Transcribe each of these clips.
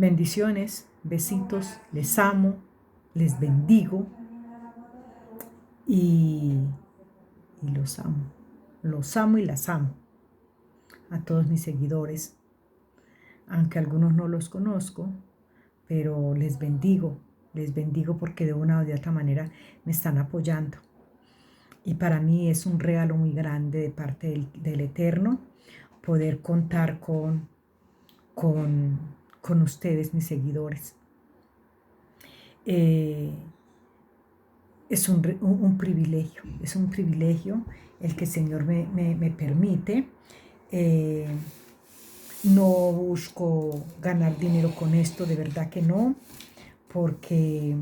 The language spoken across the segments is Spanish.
Bendiciones, besitos, les amo, les bendigo y, y los amo. Los amo y las amo a todos mis seguidores, aunque algunos no los conozco, pero les bendigo porque de una o de otra manera me están apoyando. Y para mí es un regalo muy grande de parte del Eterno poder contar con ustedes, mis seguidores. Es un privilegio, es un privilegio el que el Señor me permite. No busco ganar dinero con esto, de verdad que no, porque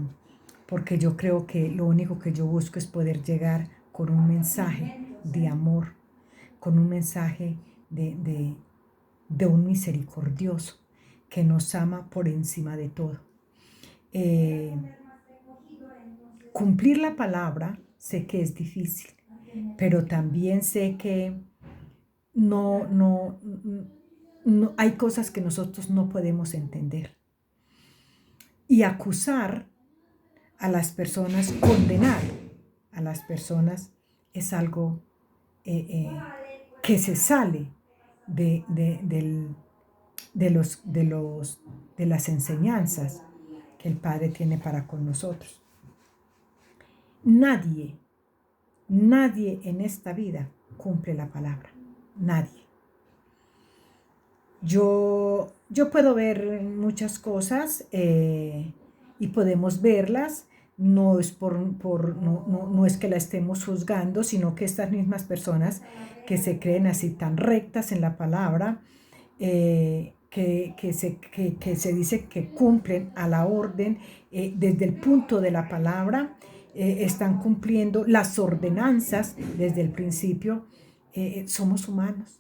yo creo que lo único que yo busco es poder llegar con un mensaje de amor, con un mensaje de un misericordioso que nos ama por encima de todo. Cumplir la palabra sé que es difícil, pero también sé que no hay cosas que nosotros no podemos entender. Y acusar a las personas, condenar a las personas es algo que se sale de las enseñanzas que el Padre tiene para con nosotros. Nadie en esta vida cumple la palabra. Nadie. Yo puedo ver muchas cosas y podemos verlas. No es, no es que la estemos juzgando, sino que estas mismas personas que se creen así tan rectas en la palabra, que se dice que cumplen a la orden desde el punto de la palabra, están cumpliendo las ordenanzas desde el principio. Somos humanos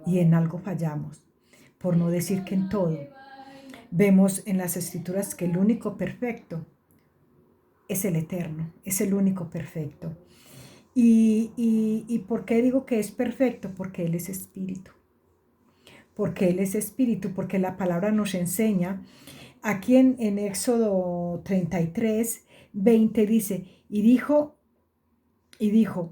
y en algo fallamos, por no decir que en todo. Vemos en las Escrituras que el único perfecto es el Eterno, es el único perfecto. ¿Y por qué digo que es perfecto? Porque Él es espíritu. Porque Él es espíritu, porque la palabra nos enseña. Aquí en Éxodo 33, 20 dice, y dijo,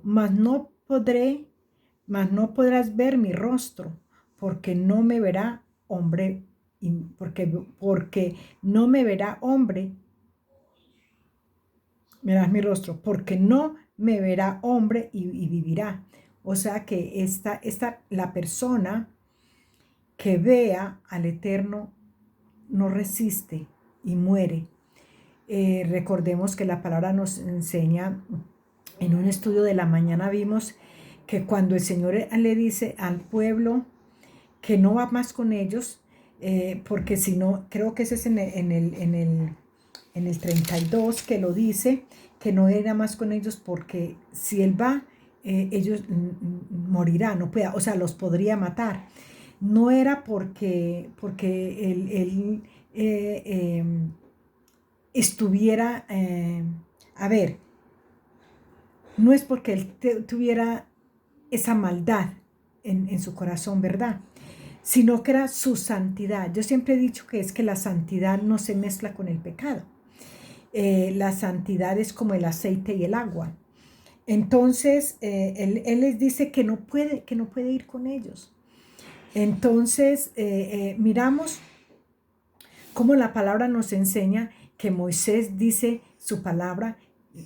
mas no podrás ver mi rostro, porque no me verá hombre, porque no me verá hombre, verás mi rostro, porque no me verá hombre y vivirá. O sea que la persona que vea al Eterno no resiste y muere. Recordemos que la palabra nos enseña, en un estudio de la mañana vimos que cuando el Señor le dice al pueblo que no va más con ellos, porque si no, creo que ese es en el 32 que lo dice, que no irá más con ellos porque si Él va, ellos morirán, no pueda, o sea, los podría matar. No era porque él estuviera, a ver, no es porque él tuviera esa maldad en su corazón, ¿verdad? Sino que era su santidad. Yo siempre he dicho que es que la santidad no se mezcla con el pecado. La santidad es como el aceite y el agua. Entonces, él les dice que no puede ir con ellos. Entonces, miramos cómo la palabra nos enseña que Moisés dice su palabra,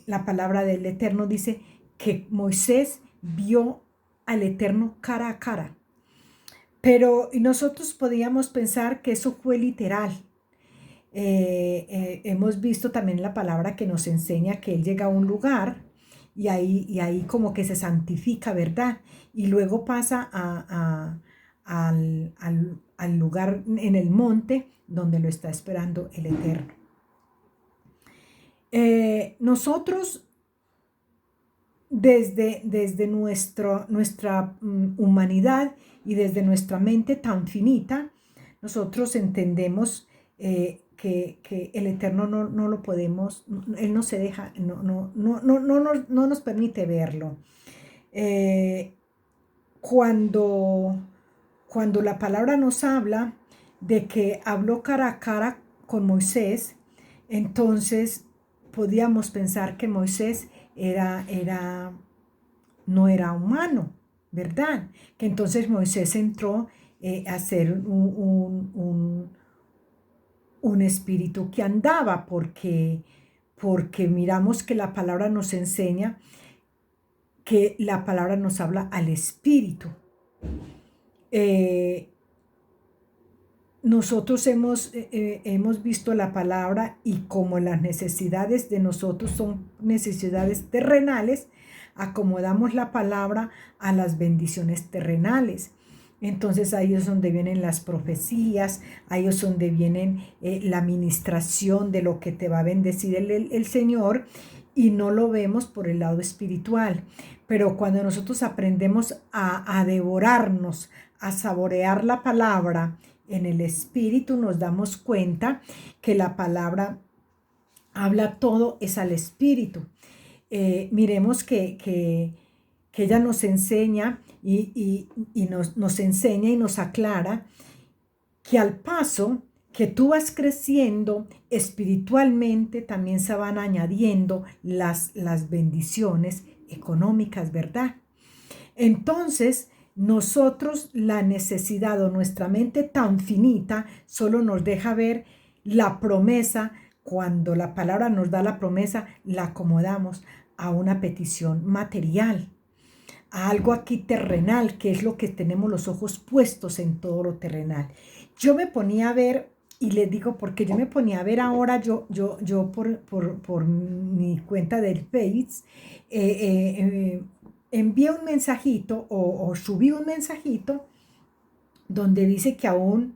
la palabra del Eterno dice que Moisés vio al Eterno cara a cara. Pero nosotros podíamos pensar que eso fue literal. Hemos visto también la palabra que nos enseña que Él llega a un lugar y ahí como que se santifica, ¿verdad? Y luego pasa al lugar en el monte donde lo está esperando el Eterno. Nosotros desde nuestra humanidad y desde nuestra mente tan finita, nosotros entendemos que el Eterno no lo podemos, Él no se deja, no nos permite verlo. Cuando la palabra nos habla de que habló cara a cara con Moisés, entonces podíamos pensar que Moisés no era humano, ¿verdad? Que entonces Moisés entró a ser un espíritu que andaba, porque miramos que la palabra nos enseña que la palabra nos habla al espíritu. Nosotros hemos visto la palabra y como las necesidades de nosotros son necesidades terrenales, acomodamos la palabra a las bendiciones terrenales. Entonces ahí es donde vienen las profecías, ahí es donde vienen la administración de lo que te va a bendecir el Señor, y no lo vemos por el lado espiritual. Pero cuando nosotros aprendemos a devorarnos, a saborear la palabra en el espíritu, nos damos cuenta que la palabra habla todo es al espíritu. Miremos que ella nos enseña y nos enseña y nos aclara que al paso que tú vas creciendo espiritualmente, también se van añadiendo las bendiciones económicas, ¿verdad? Entonces, nosotros la necesidad o nuestra mente tan finita solo nos deja ver la promesa. Cuando la palabra nos da la promesa, la acomodamos a una petición material, a algo aquí terrenal, que es lo que tenemos los ojos puestos en todo lo terrenal. Yo me ponía a ver, y les digo porque yo me ponía a ver ahora, yo por mi cuenta del Face, envié un mensajito o subí un mensajito donde dice que aún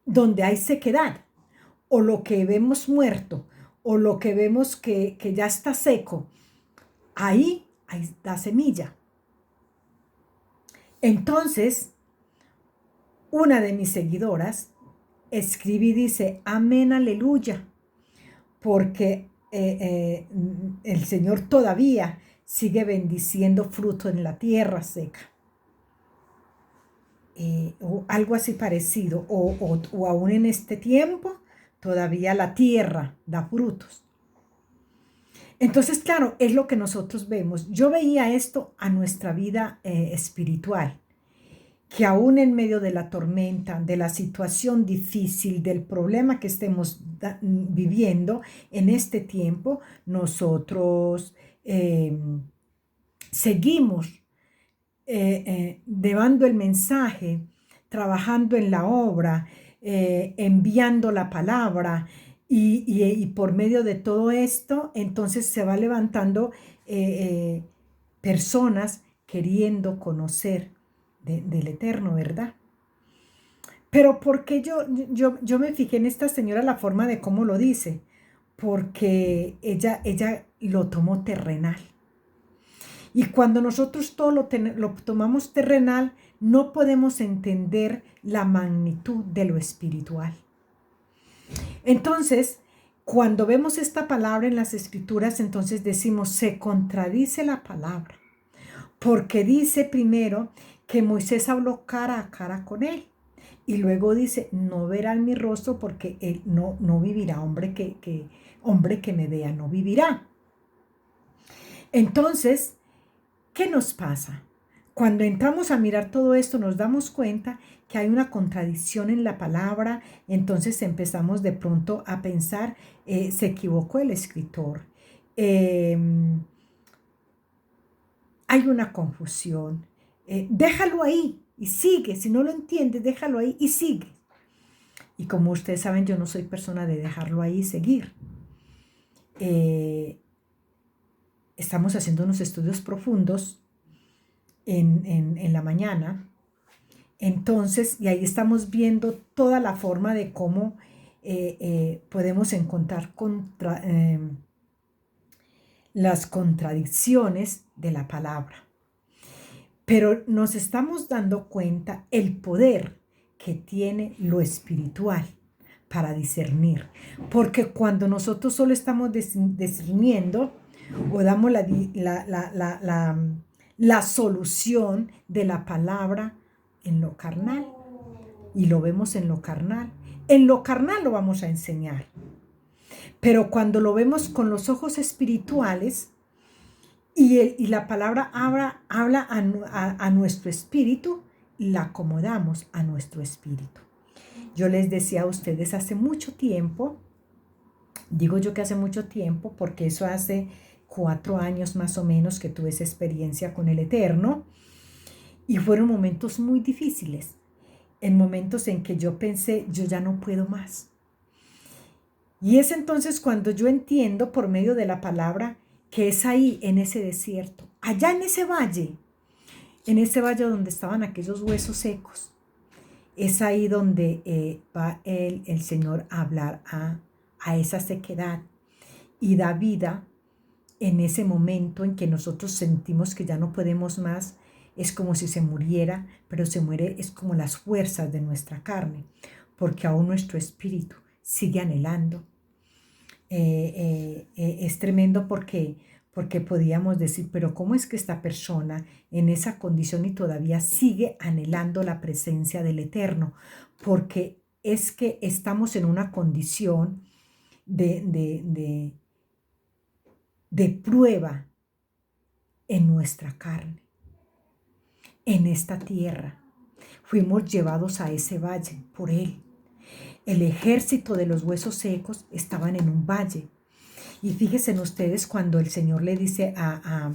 donde hay sequedad, o lo que vemos muerto, o lo que vemos que ya está seco, ahí da semilla. Entonces, una de mis seguidoras escribe y dice, amén, aleluya, porque el Señor todavía sigue bendiciendo fruto en la tierra seca. O algo así parecido, o aún en este tiempo, todavía la tierra da frutos. Entonces, claro, es lo que nosotros vemos. Yo veía esto a nuestra vida espiritual, que aún en medio de la tormenta, de la situación difícil, del problema que estemos viviendo en este tiempo, nosotros seguimos llevando el mensaje, trabajando en la obra, enviando la palabra, y por medio de todo esto, entonces se va levantando personas queriendo conocer del Eterno, ¿verdad? Pero ¿por qué yo me fijé en esta señora la forma de cómo lo dice? Porque ella lo tomó terrenal. Y cuando nosotros todo lo tomamos terrenal, no podemos entender la magnitud de lo espiritual. Entonces, cuando vemos esta palabra en las escrituras, entonces decimos, se contradice la palabra, porque dice primero que Moisés habló cara a cara con él, y luego dice, no verán mi rostro porque él no vivirá, hombre que me vea no vivirá. Entonces, ¿qué nos pasa? Cuando entramos a mirar todo esto, nos damos cuenta que hay una contradicción en la palabra. Entonces empezamos de pronto a pensar, se equivocó el escritor. Hay una confusión. Déjalo ahí y sigue. Si no lo entiendes, déjalo ahí y sigue. Y como ustedes saben, yo no soy persona de dejarlo ahí y seguir. Estamos haciendo unos estudios profundos en la mañana. Entonces, y ahí estamos viendo toda la forma de cómo podemos encontrar las contradicciones de la palabra. Pero nos estamos dando cuenta el poder que tiene lo espiritual para discernir. Porque cuando nosotros solo estamos discerniendo o damos la solución de la palabra en lo carnal, y lo vemos en lo carnal. En lo carnal lo vamos a enseñar. Pero cuando lo vemos con los ojos espirituales y la palabra habla a nuestro espíritu, la acomodamos a nuestro espíritu. Yo les decía a ustedes hace mucho tiempo, digo yo que hace mucho tiempo, porque eso hace 4 años más o menos que tuve esa experiencia con el Eterno, y fueron momentos muy difíciles, en momentos en que yo pensé, yo ya no puedo más. Y es entonces cuando yo entiendo por medio de la palabra que es ahí, en ese desierto, allá en ese valle donde estaban aquellos huesos secos, es ahí donde va el Señor a hablar a esa sequedad y da vida en ese momento en que nosotros sentimos que ya no podemos más. Es como si se muriera, pero se muere, es como las fuerzas de nuestra carne, porque aún nuestro espíritu sigue anhelando. Es tremendo porque podíamos decir, pero ¿cómo es que esta persona en esa condición y todavía sigue anhelando la presencia del Eterno? Porque es que estamos en una condición de prueba en nuestra carne, en esta tierra. Fuimos llevados a ese valle por Él. El ejército de los huesos secos estaban en un valle. Y fíjense ustedes cuando el Señor le dice a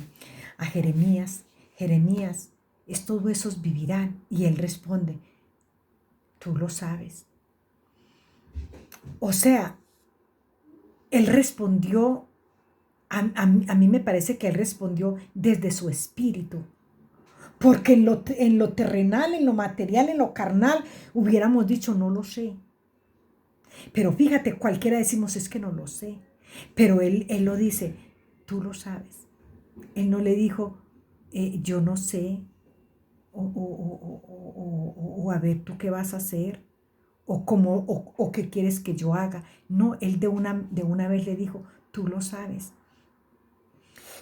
Jeremías, Jeremías, estos huesos vivirán. Y él responde, tú lo sabes. O sea, él respondió, a mí me parece que él respondió desde su espíritu. Porque en lo terrenal, en lo material, en lo carnal, hubiéramos dicho, no lo sé. Pero fíjate, cualquiera decimos, es que no lo sé. Pero él lo dice, tú lo sabes. Él no le dijo, yo no sé, o a ver, ¿tú qué vas a hacer? O qué quieres que yo haga. No, él de una vez le dijo, tú lo sabes.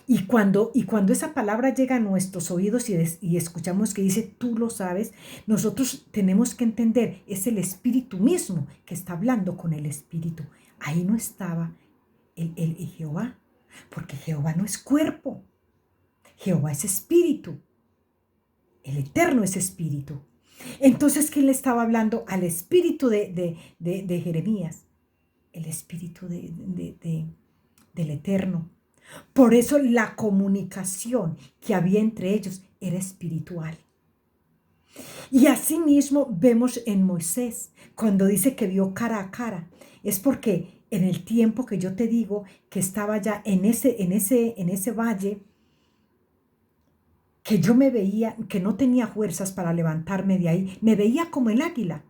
Y cuando esa palabra llega a nuestros oídos y escuchamos que dice, tú lo sabes, nosotros tenemos que entender, es el Espíritu mismo que está hablando con el Espíritu. Ahí no estaba el Jehová, porque Jehová no es cuerpo, Jehová es espíritu, el Eterno es espíritu. Entonces, ¿quién le estaba hablando? Al espíritu de Jeremías, el espíritu del Eterno. Por eso la comunicación que había entre ellos era espiritual. Y asimismo vemos en Moisés, cuando dice que vio cara a cara, es porque en el tiempo que yo te digo que estaba ya en ese valle, que yo me veía, que no tenía fuerzas para levantarme de ahí, me veía como el águila,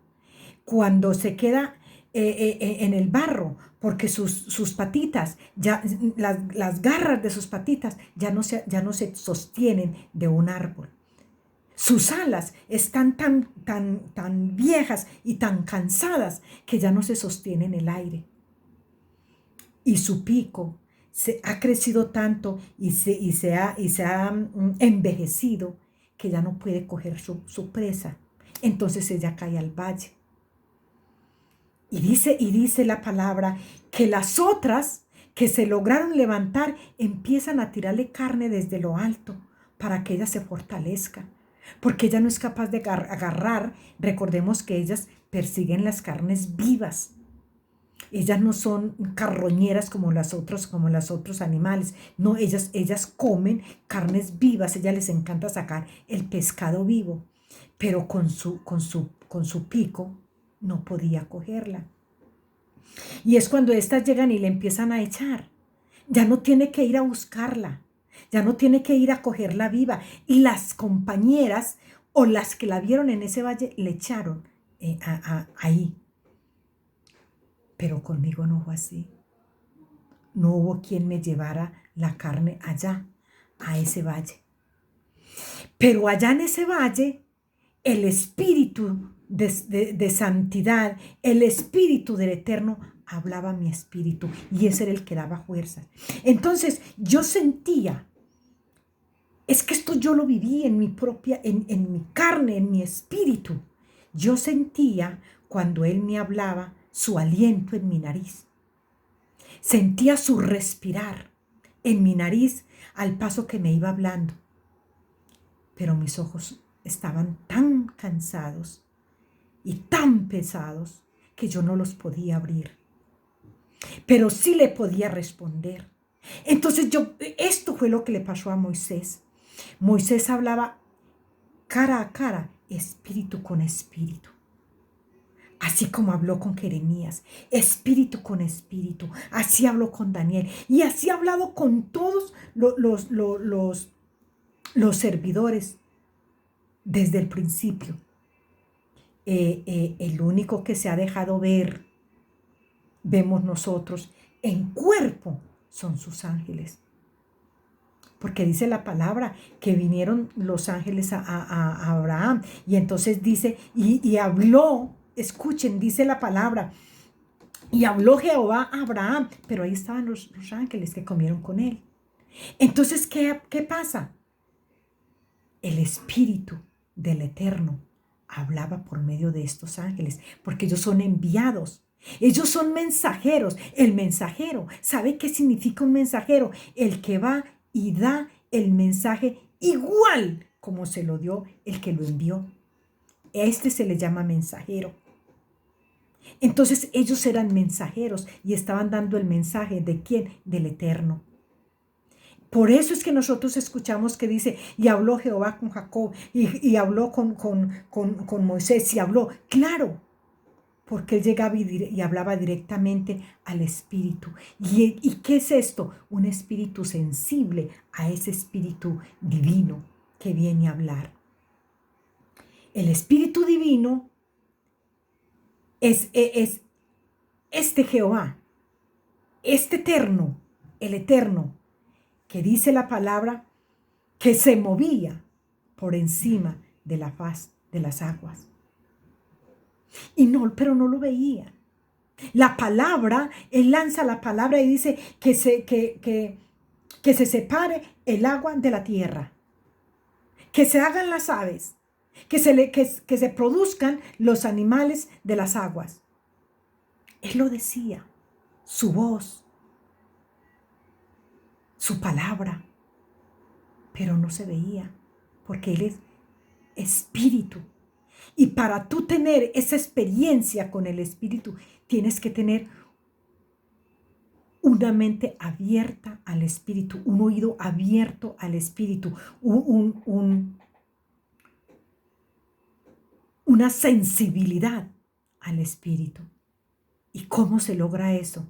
cuando se queda en el barro, porque sus patitas, ya, las garras de sus patitas ya no se sostienen de un árbol. Sus alas están tan viejas y tan cansadas que ya no se sostienen en el aire. Y su pico ha crecido tanto y se ha envejecido que ya no puede coger su presa. Entonces ella cae al valle. Y dice la palabra que las otras que se lograron levantar empiezan a tirarle carne desde lo alto para que ella se fortalezca. Porque ella no es capaz de agarrar. Recordemos que ellas persiguen las carnes vivas. Ellas no son carroñeras como los otros animales. No, ellas comen carnes vivas. A ellas les encanta sacar el pescado vivo. Pero con su pico no podía cogerla. Y es cuando estas llegan y le empiezan a echar. Ya no tiene que ir a buscarla. Ya no tiene que ir a cogerla viva. Y las compañeras o las que la vieron en ese valle le echaron ahí. Pero conmigo no fue así. No hubo quien me llevara la carne allá, a ese valle. Pero allá en ese valle, el espíritu de santidad, el espíritu del Eterno, hablaba a mi espíritu y ese era el que daba fuerza. Entonces yo sentía, es que esto yo lo viví en mi propia, en mi carne, en mi espíritu. yo sentía cuando él me hablaba su aliento en mi nariz. Sentía su respirar en mi nariz al paso que me iba hablando. Pero mis ojos estaban tan cansados y tan pesados que yo no los podía abrir. Pero sí le podía responder. Entonces esto fue lo que le pasó a Moisés. Moisés hablaba cara a cara, espíritu con espíritu. Así como habló con Jeremías, espíritu con espíritu. Así habló con Daniel. Y así ha hablado con todos los servidores desde el principio. El único que se ha dejado ver, vemos nosotros, en cuerpo, son sus ángeles. Porque dice la palabra que vinieron los ángeles a Abraham. Y entonces dice, y habló, escuchen, dice la palabra, y habló Jehová a Abraham, pero ahí estaban los ángeles que comieron con él. Entonces, ¿qué pasa? El Espíritu del Eterno hablaba por medio de estos ángeles, porque ellos son enviados. Ellos son mensajeros. El mensajero, ¿sabe qué significa un mensajero? El que va y da el mensaje igual como se lo dio el que lo envió. A este se le llama mensajero. Entonces ellos eran mensajeros y estaban dando el mensaje ¿de quién? Del Eterno. Por eso es que nosotros escuchamos que dice, y habló Jehová con Jacob, y habló con Moisés, y habló, claro, porque él llegaba y hablaba directamente al Espíritu. ¿Y qué es esto? Un espíritu sensible a ese espíritu divino que viene a hablar. El Espíritu divino es este Jehová, este eterno, el eterno, que dice la palabra que se movía por encima de la faz de las aguas. Pero no lo veía. La palabra, él lanza la palabra y dice que se separe el agua de la tierra, que se hagan las aves, que se produzcan los animales de las aguas. Él lo decía, su voz, su palabra, pero no se veía, porque él es espíritu. Y para tú tener esa experiencia con el espíritu, tienes que tener una mente abierta al espíritu, un oído abierto al espíritu, una sensibilidad al espíritu. ¿Y cómo se logra eso?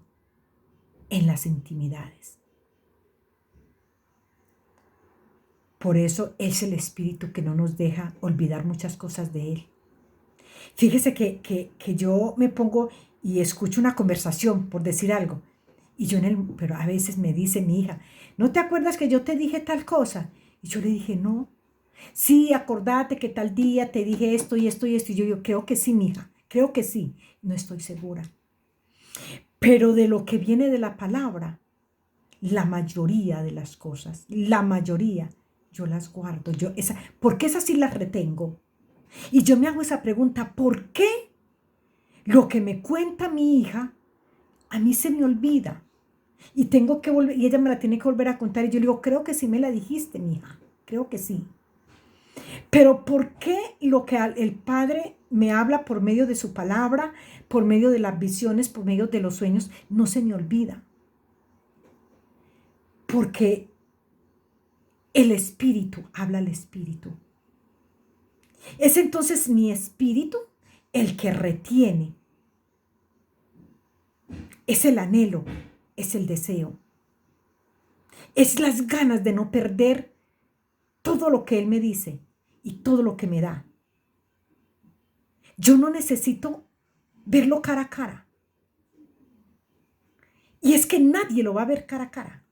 En las intimidades. Por eso es el espíritu que no nos deja olvidar muchas cosas de él. Fíjese que yo me pongo y escucho una conversación, por decir algo, y pero a veces me dice mi hija, ¿no te acuerdas que yo te dije tal cosa? Y yo le dije, no. Sí, acordate que tal día te dije esto y esto y esto. Y yo creo que sí, mi hija, creo que sí. No estoy segura. Pero de lo que viene de la palabra, la mayoría de las cosas, la mayoría, yo las guardo. Porque esas sí las retengo. Y yo me hago esa pregunta, ¿por qué lo que me cuenta mi hija a mí se me olvida? Y tengo que volver, y ella me la tiene que volver a contar. Y yo le digo, creo que sí me la dijiste, mi hija, creo que sí. Pero ¿por qué lo que el Padre me habla por medio de su palabra, por medio de las visiones, por medio de los sueños, no se me olvida? Porque el Espíritu habla al Espíritu. Es entonces mi espíritu el que retiene. Es el anhelo, es el deseo. Es las ganas de no perder todo lo que Él me dice y todo lo que me da. Yo no necesito verlo cara a cara. Y es que nadie lo va a ver cara a cara.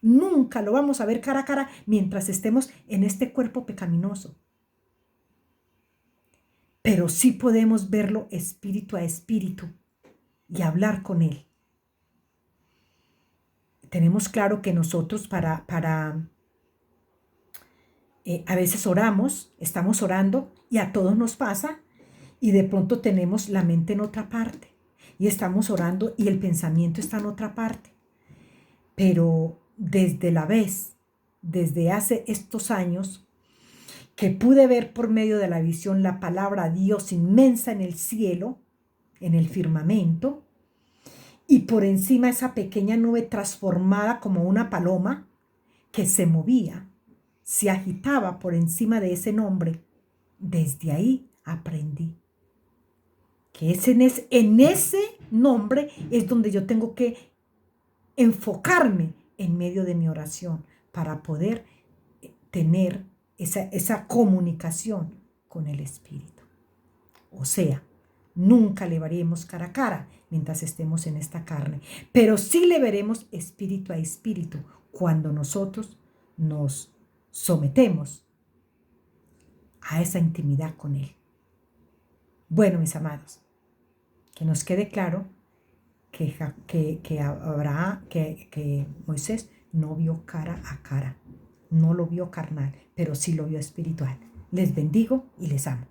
Nunca lo vamos a ver cara a cara mientras estemos en este cuerpo pecaminoso. Pero sí podemos verlo espíritu a espíritu y hablar con Él. Tenemos claro que nosotros a veces oramos, estamos orando y a todos nos pasa y de pronto tenemos la mente en otra parte y estamos orando y el pensamiento está en otra parte. Pero desde hace estos años, que pude ver por medio de la visión la palabra Dios inmensa en el cielo, en el firmamento, y por encima esa pequeña nube transformada como una paloma que se movía, se agitaba por encima de ese nombre. Desde ahí aprendí que en ese nombre es donde yo tengo que enfocarme en medio de mi oración para poder tener esa comunicación con el Espíritu. O sea, nunca le veremos cara a cara mientras estemos en esta carne, pero sí le veremos espíritu a espíritu cuando nosotros nos sometemos a esa intimidad con Él. Bueno, mis amados, que nos quede claro que Moisés no vio cara a cara, no lo vio carnal, pero sí lo vio espiritual. Les bendigo y les amo.